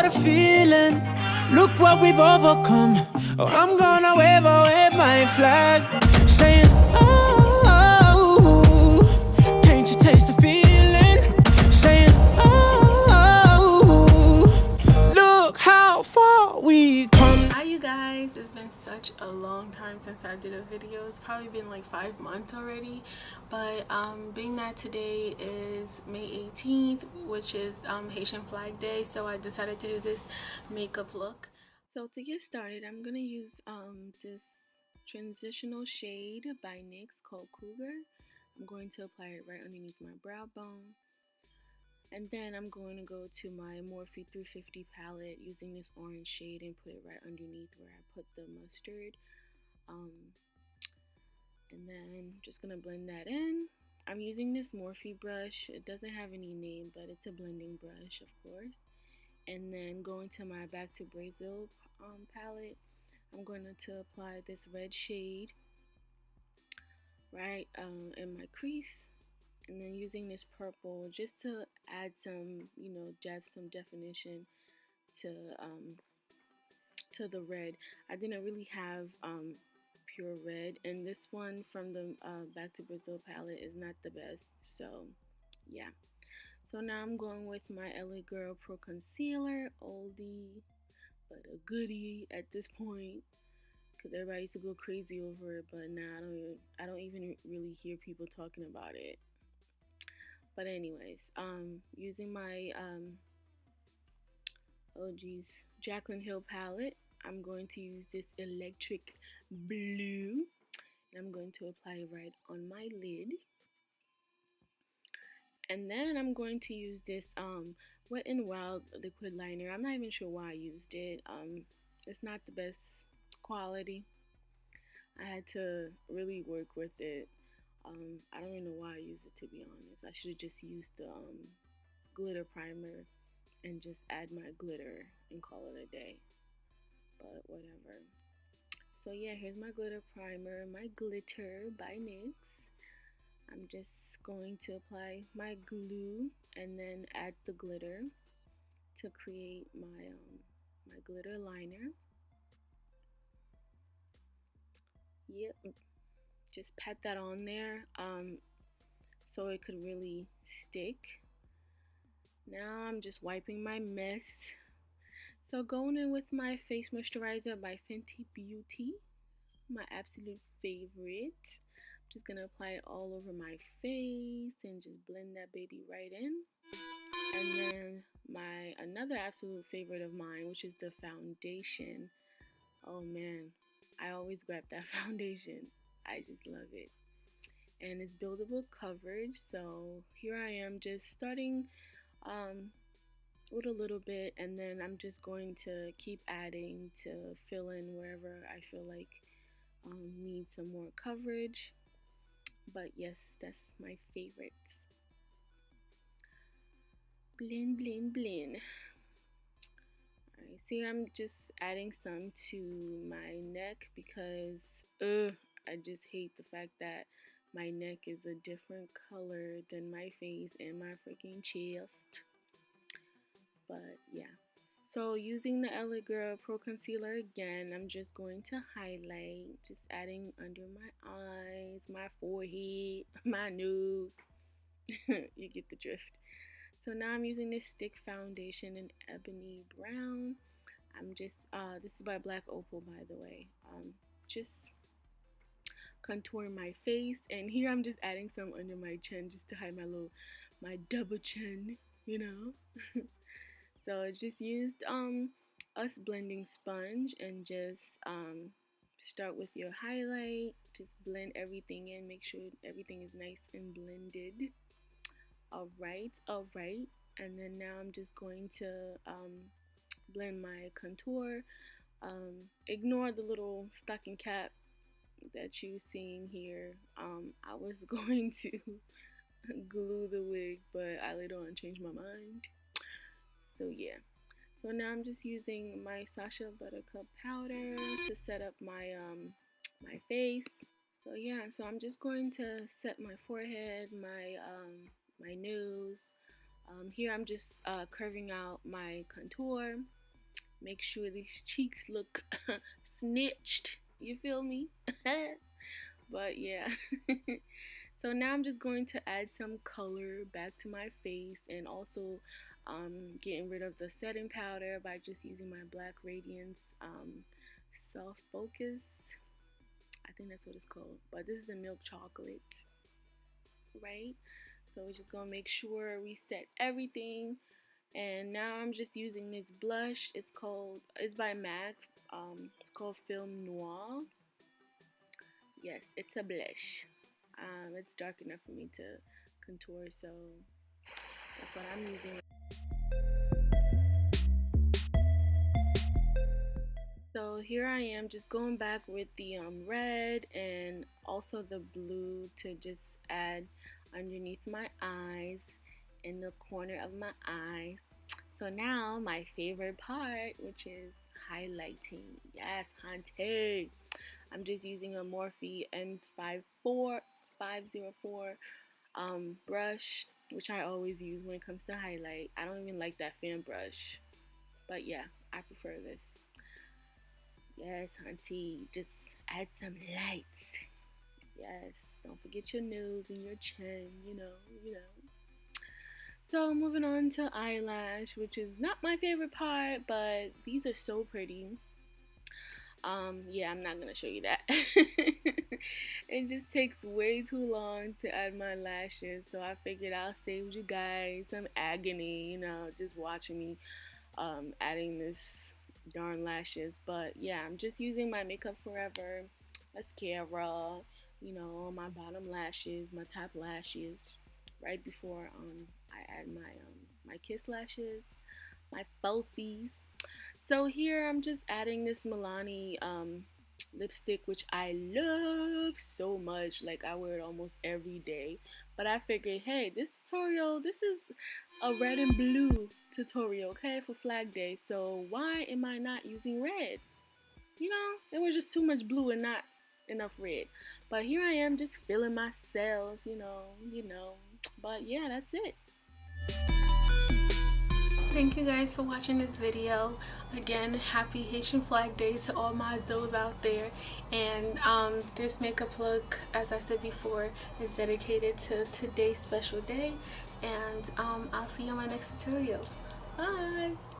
a feeling. Look what we've overcome. Oh, I'm gonna wave away my flag, saying, oh, can't you taste the feeling? Saying, oh, look how far we come. Hi you guys, it's been such a long time since I did a video. It's probably been like 5 months already, but being that today is May 18th, which is Haitian Flag Day, so I decided to do this makeup look. So to get started, I'm gonna use this transitional shade by NYX called Cougar. I'm going to apply it right underneath my brow bone. And then I'm going to go to my Morphe 350 palette using this orange shade and put it right underneath where I put the mustard. And then I'm just going to blend that in. I'm using this Morphe brush. It doesn't have any name, but it's a blending brush, of course. And then going to my Back to Brazil palette, I'm going to apply this red shade right in my crease. And then using this purple just to add some, depth, some definition to the red. I didn't really have pure red, and this one from the Back to Brazil palette is not the best. So yeah. So now I'm going with my L.A Girl Pro Concealer, oldie but a goodie at this point, because everybody used to go crazy over it, but now I don't even really hear people talking about it. But anyways, using my Jacklyn Hill palette, I'm going to use this electric blue, and I'm going to apply it right on my lid. And then I'm going to use this Wet n Wild liquid liner. I'm not even sure why I used it. It's not the best quality. I had to really work with it. I don't even know why I used it, to be honest. I should have just used the glitter primer and just add my glitter and call it a day. But whatever. So yeah, here's my glitter primer, my glitter by NYX. I'm just going to apply my glue and then add the glitter to create my my glitter liner. Yep. Just pat that on there so it could really stick. Now I'm just wiping my mess. So going in with my face moisturizer by Fenty Beauty, my absolute favorite. I'm just gonna apply it all over my face and just blend that baby right in. And then my another absolute favorite of mine, which is the foundation. Oh man, I always grab that foundation. I just love it. And it's buildable coverage, so here I am just starting with a little bit, and then I'm just going to keep adding to fill in wherever I feel like need some more coverage. But yes, that's my favorite. Blend, blend, blend. Alright, see, I'm just adding some to my neck because I just hate the fact that my neck is a different color than my face and my freaking chest. But yeah. So using the L.A Girl Pro Concealer again, I'm just going to highlight, just adding under my eyes, my forehead, my nose. You get the drift. So now I'm using this stick foundation in Ebony Brown. I'm just, this is by Black Opal, by the way. Just contour my face, and here I'm just adding some under my chin just to hide my double chin, So I just used us blending sponge and just start with your highlight. Just blend everything in, make sure everything is nice and blended. Alright, and then now I'm just going to blend my contour. Ignore the little stocking cap that you seen here. I was going to glue the wig, but I later on changed my mind. So yeah. So now I'm just using my Sacha Butter powder to set up my my face. So yeah, so I'm just going to set my forehead, my nose, Here I'm just curving out my contour. Make sure these cheeks look snitched. You feel me? But yeah. So now I'm just going to add some color back to my face, and also getting rid of the setting powder by just using my black Radiance soft focus. I think that's what it's called, but this is a milk chocolate, right? So we're just gonna make sure we set everything. And now I'm just using this blush. It's by MAC. It's called Film Noir. Yes, it's a blush. It's dark enough for me to contour, so that's what I'm using. So here I am just going back with the red and also the blue to just add underneath my eyes, in the corner of my eyes. So now my favorite part, which is highlighting. Yes, hunty. I'm just using a Morphe M504 brush, which I always use when it comes to highlight. I don't even like that fan brush, but yeah, I prefer this. Yes, hunty, just add some lights. Yes, don't forget your nose and your chin, you know. So moving on to eyelash, which is not my favorite part, but these are so pretty. Yeah, I'm not gonna show you that. It just takes way too long to add my lashes, so I figured I'll save you guys some agony, just watching me adding this darn lashes. But yeah, I'm just using my Makeup Forever mascara, on my bottom lashes, my top lashes, right before I add my kiss lashes, my falsies. So here I'm just adding this Milano lipstick, which I love so much. Like, I wear it almost every day. But I figured, hey, this is a red and blue tutorial, okay, for Flag Day. So why am I not using red? There was just too much blue and not enough red. But here I am just feeling myself, But yeah, that's it. Thank you guys for watching this video. Again, happy Haitian Flag Day to all my zoes out there. And this makeup look, as I said before, is dedicated to today's special day. And I'll see you on my next tutorials. Bye!